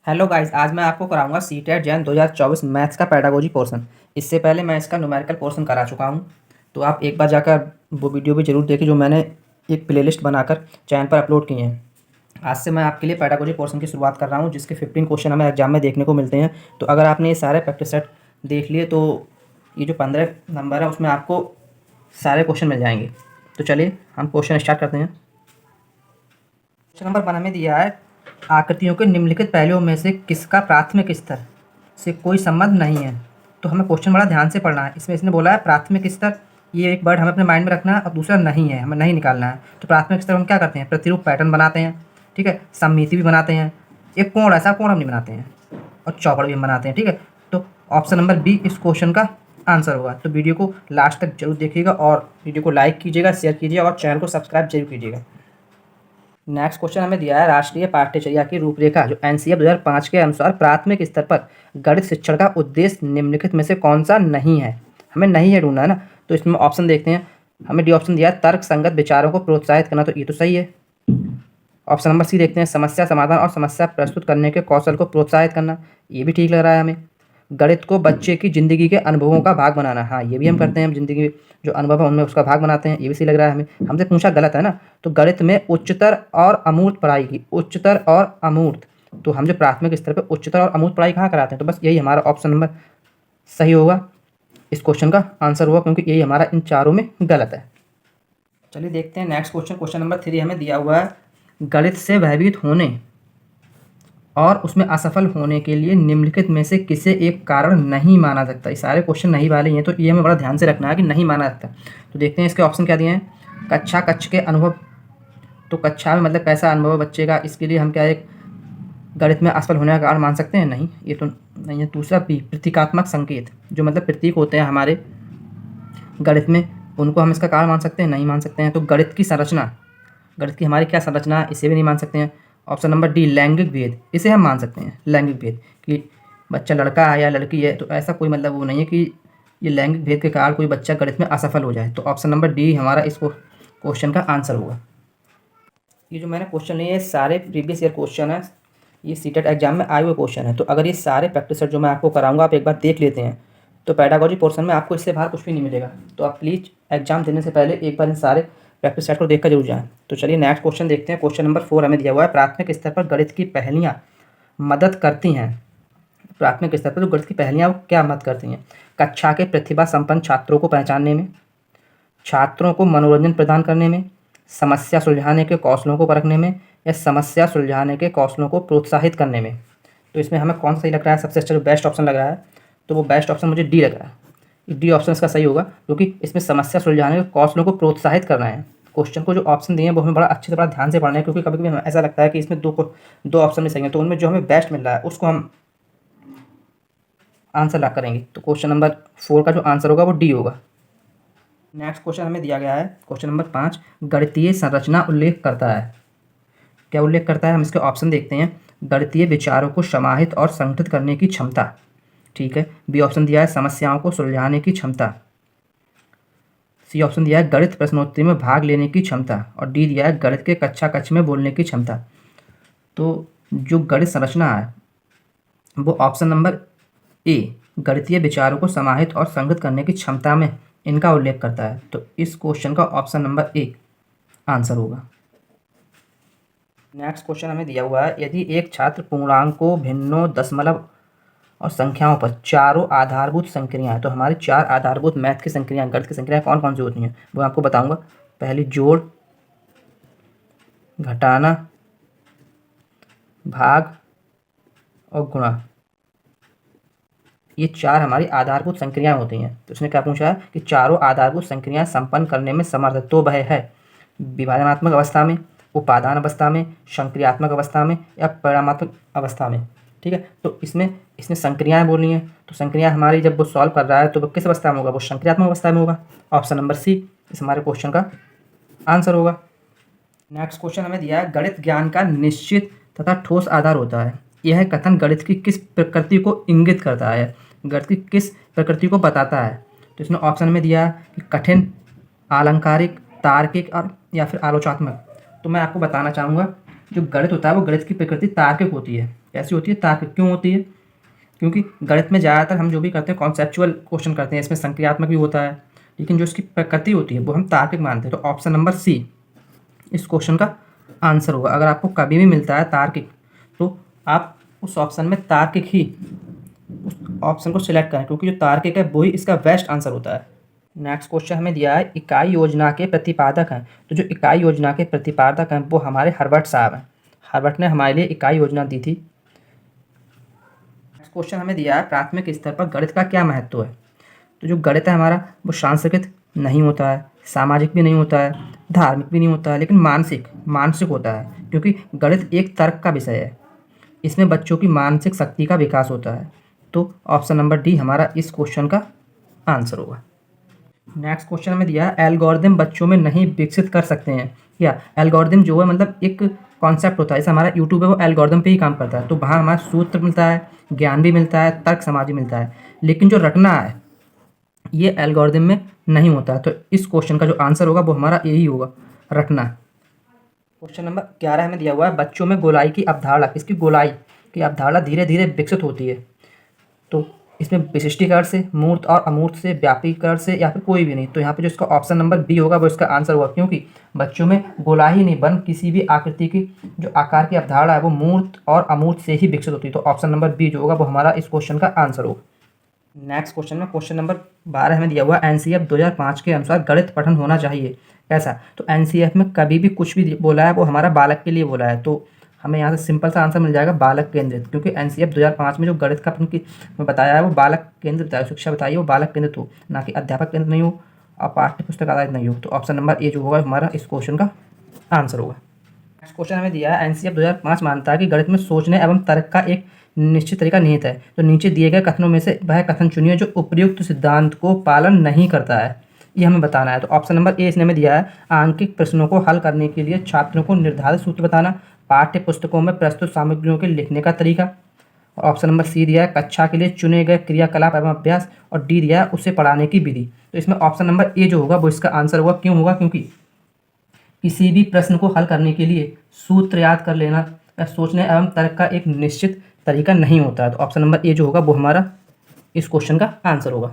Hello guys, आज मैं आपको कराऊंगा सीटेट जैन 2024 मैथ्स का पेडागोजी पोर्शन। इससे पहले मैं इसका न्यूमेरिकल पोर्शन करा चुका हूं, तो आप एक बार जाकर वो वीडियो भी ज़रूर देखिए जो मैंने एक प्लेलिस्ट बनाकर चैनल पर अपलोड किए हैं। आज से मैं आपके लिए पेडागोजी पोर्शन की शुरुआत कर रहा हूं, जिसके 15 क्वेश्चन हमें एग्जाम में देखने को मिलते हैं। तो अगर आपने ये सारे प्रैक्टिस सेट देख लिए तो ये जो 15 नंबर है उसमें आपको सारे क्वेश्चन मिल जाएंगे। तो चलिए हम क्वेश्चन स्टार्ट करते हैं। क्वेश्चन नंबर 1 हमें दिया है, आकृतियों के निम्नलिखित पहलुओं में से किसका प्राथमिक स्तर से कोई संबंध नहीं है। तो हमें क्वेश्चन बड़ा ध्यान से पढ़ना है। इसमें इसने बोला है प्राथमिक स्तर, ये एक वर्ड हमें अपने माइंड में रखना है, और दूसरा नहीं है, हमें नहीं निकालना है। तो प्राथमिक स्तर हम क्या करते हैं, प्रतिरूप पैटर्न बनाते हैं, ठीक है, सममिति भी बनाते हैं, एक कोण, ऐसा कोण हम नहीं बनाते हैं, और चौपड़ भी हम बनाते हैं, ठीक है। तो ऑप्शन नंबर बी इस क्वेश्चन का आंसर होगा। तो वीडियो को लास्ट तक जरूर देखिएगा और वीडियो को लाइक कीजिएगा, शेयर कीजिएगा और चैनल को सब्सक्राइब जरूर कीजिएगा। नेक्स्ट क्वेश्चन हमें दिया है, राष्ट्रीय पाठ्यचर्या की रूपरेखा जो एनसीएफ 2005 के अनुसार प्राथमिक स्तर पर गणित शिक्षण का उद्देश्य निम्नलिखित में से कौन सा नहीं है। हमें नहीं है ढूंढना है ना, तो इसमें ऑप्शन देखते हैं। हमें डी ऑप्शन दिया है, तर्क संगत विचारों को प्रोत्साहित करना, तो ये तो सही है। ऑप्शन नंबर सी देखते हैं, समस्या समाधान और समस्या प्रस्तुत करने के कौशल को प्रोत्साहित करना, ये भी ठीक लग रहा है हमें। गणित को बच्चे की ज़िंदगी के अनुभवों का भाग बनाना, हाँ ये भी हम करते हैं, हम ज़िंदगी जो अनुभव है उनमें उसका भाग बनाते हैं, ये भी सही लग रहा है हमें। हमसे पूछा गलत है ना, तो गणित में उच्चतर और अमूर्त पढ़ाई की, उच्चतर और अमूर्त, तो हम जो प्राथमिक स्तर पर उच्चतर और अमूर्त पढ़ाई कहाँ कराते हैं, तो बस यही हमारा ऑप्शन नंबर सही होगा, इस क्वेश्चन का आंसर होगा, क्योंकि यही हमारा इन चारों में गलत है। चलिए देखते हैं नेक्स्ट क्वेश्चन। क्वेश्चन नंबर 3 हमें दिया हुआ है, गणित से भयभीत होने और उसमें असफल होने के लिए निम्नलिखित में से किसे एक कारण नहीं माना सकता। ये सारे क्वेश्चन नहीं वाले हैं, तो ये हमें बड़ा ध्यान से रखना है कि नहीं माना सकता। तो देखते हैं इसके ऑप्शन क्या दिए हैं। कक्षा कक्ष के अनुभव, तो कक्षा में मतलब कैसा अनुभव है बच्चे का, इसके लिए हम क्या एक गणित में असफल होने का कारण मान सकते हैं, नहीं ये तो नहीं है। दूसरा बी, प्रतीकात्मक संकेत, जो मतलब प्रतीक होते हैं हमारे गणित में, उनको हम इसका कारण मान सकते हैं, नहीं मान सकते हैं। तो गणित की संरचना, गणित की हमारी क्या संरचना है, इसे भी नहीं मान सकते हैं। ऑप्शन नंबर डी, लैंगिक भेद, इसे हम मान सकते हैं, लैंगिक भेद कि बच्चा लड़का है या लड़की है, तो ऐसा कोई मतलब वो नहीं है कि ये लैंगिक भेद के कारण कोई बच्चा गणित में असफल हो जाए। तो ऑप्शन नंबर डी हमारा इस क्वेश्चन का आंसर होगा। ये जो मैंने क्वेश्चन लिए सारे प्रीवियस ईयर क्वेश्चन है, ये सीटेट एग्जाम में आए हुए क्वेश्चन है। तो अगर ये सारे प्रैक्टिस सेट जो मैं आपको कराऊंगा आप एक बार देख लेते हैं, तो पेडागोजी पोर्शन में आपको इससे बाहर कुछ भी नहीं मिलेगा। तो आप प्लीज़ एग्जाम देने से पहले एक बार इन सारे प्रैक्टिस सेट को देखकर जरूर जाएं। तो चलिए नेक्स्ट क्वेश्चन देखते हैं। क्वेश्चन नंबर 4 हमें दिया हुआ है, प्राथमिक स्तर पर गणित की पहेलियाँ मदद करती हैं। प्राथमिक स्तर पर जो गणित की पहेलियाँ वो क्या मदद करती हैं, कक्षा के प्रतिभा संपन्न छात्रों को पहचानने में, छात्रों को मनोरंजन प्रदान करने में, समस्या सुलझाने के कौशलों को परखने में, या समस्या सुलझाने के कौशलों को प्रोत्साहित करने में। तो इसमें हमें कौन सही लग रहा है, सबसे अच्छा जो बेस्ट ऑप्शन लग रहा है, तो वो बेस्ट ऑप्शन मुझे डी लग रहा है। डी ऑप्शन इसका सही होगा, क्योंकि इसमें समस्या सुलझाने के कौशलों को प्रोत्साहित करना है। क्वेश्चन को जो ऑप्शन दिए हैं वो हमें बड़ा अच्छे से बड़ा ध्यान से पढ़ना है, क्योंकि कभी कभी हमें ऐसा लगता है कि इसमें दो ऑप्शन में सही है, तो उनमें जो हमें बेस्ट मिल रहा है उसको हम आंसर ला करेंगे। तो क्वेश्चन नंबर 4 का जो आंसर होगा वो डी होगा। नेक्स्ट क्वेश्चन हमें दिया गया है, क्वेश्चन नंबर 5, गणितीय संरचना उल्लेख करता है। क्या उल्लेख करता है, हम इसके ऑप्शन देखते हैं। गणितीय विचारों को समाहित और संगठित करने की क्षमता, ठीक है। बी ऑप्शन दिया है, समस्याओं को सुलझाने की क्षमता। सी ऑप्शन दिया है, गणित प्रश्नोत्तरी में भाग लेने की क्षमता। और डी दिया है, गणित के कक्षा कक्ष में बोलने की क्षमता। तो जो गणित संरचना है वो ऑप्शन नंबर ए, गणितीय विचारों को समाहित और संगठित करने की क्षमता में इनका उल्लेख करता है। तो इस क्वेश्चन का ऑप्शन नंबर ए आंसर होगा। नेक्स्ट क्वेश्चन हमें दिया हुआ है, यदि एक छात्र पूर्णांकों, भिन्नों, दशमलव और संख्याओं पर चारों आधारभूत संक्रियाएं, तो हमारी 4 आधारभूत मैथ की संक्रियाएं, गणित की संक्रियाएं कौन कौन सी होती हैं वो आपको बताऊंगा। पहली जोड़, घटाना, भाग और गुणा, ये 4 हमारी आधारभूत संक्रियाएं होती हैं। तो उसने क्या पूछा है कि चारों आधारभूत संक्रियाएं संपन्न करने में समर्थ तो वह है विभाजनात्मक अवस्था में, उपादान अवस्था में, संक्रियात्मक अवस्था में, या परिणामात्मक अवस्था में, ठीक है। तो इसमें इसने संक्रियाएं बोली हैं, तो संक्रियाएं हमारी जब वो सॉल्व कर रहा है तो वो किस अवस्था में होगा, वो संक्रियात्मक अवस्था में होगा। ऑप्शन नंबर सी इस हमारे क्वेश्चन का आंसर होगा। नेक्स्ट क्वेश्चन हमें दिया है, गणित ज्ञान का निश्चित तथा ठोस आधार होता है। यह कथन गणित की किस प्रकृति को इंगित करता है, गणित की किस प्रकृति को बताता है। तो इसने ऑप्शन में दिया कि कठिन, आलंकारिक, तार्किक और या फिर आलोचनात्मक। तो मैं आपको बताना चाहूँगा जो गणित होता है वो गणित की प्रकृति तार्किक होती है, कैसी होती है? तार्किक। क्यों होती है? क्योंकि गणित में ज़्यादातर हम जो भी करते हैं कॉन्सेप्चुअल क्वेश्चन करते हैं, इसमें संक्रियात्मक भी होता है, लेकिन जो इसकी प्रकृति होती है वो हम तार्किक मानते हैं। तो ऑप्शन नंबर सी इस क्वेश्चन का आंसर होगा। अगर आपको कभी भी मिलता है तार्किक, तो आप उस ऑप्शन में तार्किक ही उस ऑप्शन को सिलेक्ट करें, क्योंकि जो तार्किक है वही इसका बेस्ट आंसर होता है। नेक्स्ट क्वेश्चन हमें दिया है इकाई योजना के प्रतिपादक हैं। तो जो इकाई योजना के प्रतिपादक हैं वो हमारे हर्बर्ट साहब हैं। हर्बर्ट ने हमारे लिए इकाई योजना दी थी। नेक्स्ट क्वेश्चन हमें दिया है प्राथमिक स्तर पर गणित का क्या महत्व है। तो जो गणित है हमारा वो सांस्कृतिक नहीं होता है, सामाजिक भी नहीं होता है, धार्मिक भी नहीं होता है, लेकिन मानसिक होता है, क्योंकि गणित एक तर्क का विषय है। इसमें बच्चों की मानसिक शक्ति का विकास होता है। तो ऑप्शन नंबर डी हमारा इस क्वेश्चन का आंसर होगा। नेक्स्ट क्वेश्चन हमें दिया है एल्गोरिदम बच्चों में नहीं विकसित कर सकते हैं। या एल्गोरिदम जो है मतलब एक कॉन्सेप्ट होता है, जैसे हमारा यूट्यूब है वो एल्गोरिदम पे ही काम करता है। तो वहाँ हमारा सूत्र मिलता है, ज्ञान भी मिलता है, तर्क समाज भी मिलता है, लेकिन जो रटना है ये एल्गोरिदम में नहीं होता है। तो इस क्वेश्चन का जो आंसर होगा वो हमारा यही होगा, रटना। क्वेश्चन नंबर 11 हमें दिया हुआ है बच्चों में गोलाई की अवधारणा, किसकी? गोलाई की अवधारणा धीरे धीरे विकसित होती है। तो इसमें विशिष्टीकरण से, मूर्त और अमूर्त से, व्यापीकरण से, या फिर कोई भी नहीं। तो यहाँ पे जो इसका ऑप्शन नंबर बी होगा वो इसका आंसर होगा, क्योंकि बच्चों में गोलाई नहीं बन किसी भी आकृति की जो आकार की अवधारणा है वो मूर्त और अमूर्त से ही विकसित होती है। तो ऑप्शन नंबर बी जो होगा वो हमारा इस क्वेश्चन का आंसर होगा। नेक्स्ट क्वेश्चन में क्वेश्चन नंबर 12 हमें दिया हुआ है एनसीएफ 2005 के अनुसार गणित पठन होना चाहिए कैसा। तो एनसीएफ में कभी भी कुछ भी बोला है वो हमारा बालक के लिए बोला है। तो हमें यहाँ से सिंपल सा आंसर मिल जाएगा बालक केंद्रित, क्योंकि एनसीएफ 2005 में जो गणित का पठन की में बताया है वो बालक केंद्रित है, शिक्षा बताइए वो बालक केंद्रित हो, ना कि अध्यापक केंद्रित नहीं हो और पाठ्य पुस्तक आधारित नहीं हो। तो ऑप्शन नंबर ए जो होगा हमारा इस क्वेश्चन का आंसर होगा। नेक्स्ट क्वेश्चन हमें दिया है एनसीएफ 2005 मानता है कि गणित में सोचने एवं तर्क का एक निश्चित तरीका निहित है। तो नीचे दिए गए कथनों में से वह कथन चुनिए जो उपर्युक्त सिद्धांत को पालन नहीं करता है, ये हमें बताना है। तो ऑप्शन नंबर ए इसने हमें दिया है आंकिक प्रश्नों को हल करने के लिए छात्रों को निर्धारित सूत्र बताना, पाठ्य पुस्तकों में प्रस्तुत सामग्रियों के लिखने का तरीका। ऑप्शन नंबर सी दिया है कक्षा के लिए चुने गए क्रियाकलाप एवं अभ्यास, और डी दिया है उसे पढ़ाने की विधि। तो इसमें ऑप्शन नंबर ए जो होगा वो इसका आंसर होगा। क्यों होगा? क्योंकि किसी भी प्रश्न को हल करने के लिए सूत्र याद कर लेना या सोचने एवं तर्क का एक निश्चित तरीका नहीं होता है। तो ऑप्शन नंबर ए जो होगा वो हमारा इस क्वेश्चन का आंसर होगा।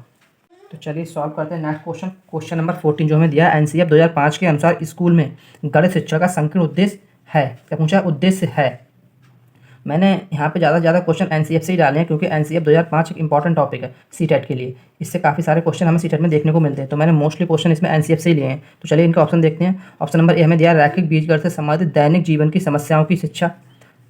तो चलिए सॉल्व करते हैं नेक्स्ट क्वेश्चन। क्वेश्चन नंबर 14 जो हमें दिया है एनसीएफ 2005 के अनुसार स्कूल में गणित शिक्षा का संकीर्ण उद्देश्य है। क्या पूछा? उद्देश्य है। मैंने यहाँ पे ज़्यादा से ज़्यादा क्वेश्चन एनसीएफ से ही डाले हैं, क्योंकि एनसीएफ 2005 एक इंपॉर्टेंट टॉपिक है सीटेट के लिए। इससे काफ़ी सारे क्वेश्चन हमें सीटेट में देखने को मिलते हैं, तो मैंने मोस्टली क्वेश्चन इसमें एनसीएफ से ही लिए हैं। तो चलिए इनके ऑप्शन देखते हैं। ऑप्शन नंबर ए हमें दिया रैखिक बीजगणित से संबंधित दैनिक जीवन की समस्याओं की शिक्षा,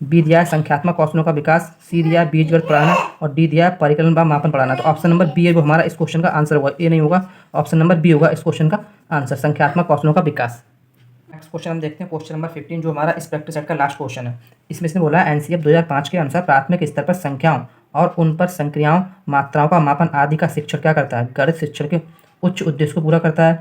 बी दिया है संख्यात्मक कौशलों का विकास, सी दिया है बीजगणित पढ़ाना, और डी दिया है परिकलन व मापन पढ़ाना। तो ऑप्शन नंबर बी है वो हमारा इस क्वेश्चन का आंसर होगा, ए नहीं होगा। ऑप्शन नंबर बी होगा इस क्वेश्चन का आंसर, संख्यात्मक कौशलों का विकास। नेक्स्ट क्वेश्चन हम देखते हैं क्वेश्चन नंबर 15 जो हमारा इस प्रैक्टिस सेट का लास्ट क्वेश्चन है। इसमें इसने बोला है एनसीएफ 2005 के अनुसार प्राथमिक स्तर पर संख्याओं और उन पर संक्रियाओं मात्राओं का मापन आदि का शिक्षण क्या करता है? गणित शिक्षण के उच्च उद्देश्य को पूरा करता है।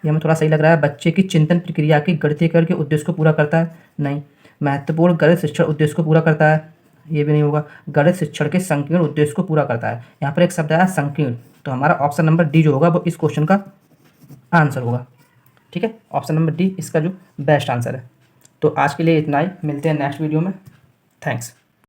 ये हमें थोड़ा सही लग रहा है। बच्चे की चिंतन प्रक्रिया के गणितीयकरण के उद्देश्य को पूरा करता है, नहीं। महत्वपूर्ण गणित शिक्षण उद्देश्य को पूरा करता है, ये भी नहीं होगा। गणित शिक्षण के संकीर्ण उद्देश्य को पूरा करता है। यहाँ पर एक शब्द आया संकीर्ण, तो हमारा ऑप्शन नंबर डी जो होगा वो इस क्वेश्चन का आंसर होगा। ठीक है, ऑप्शन नंबर डी इसका जो बेस्ट आंसर है। तो आज के लिए इतना ही, मिलते हैं नेक्स्ट वीडियो में। थैंक्स।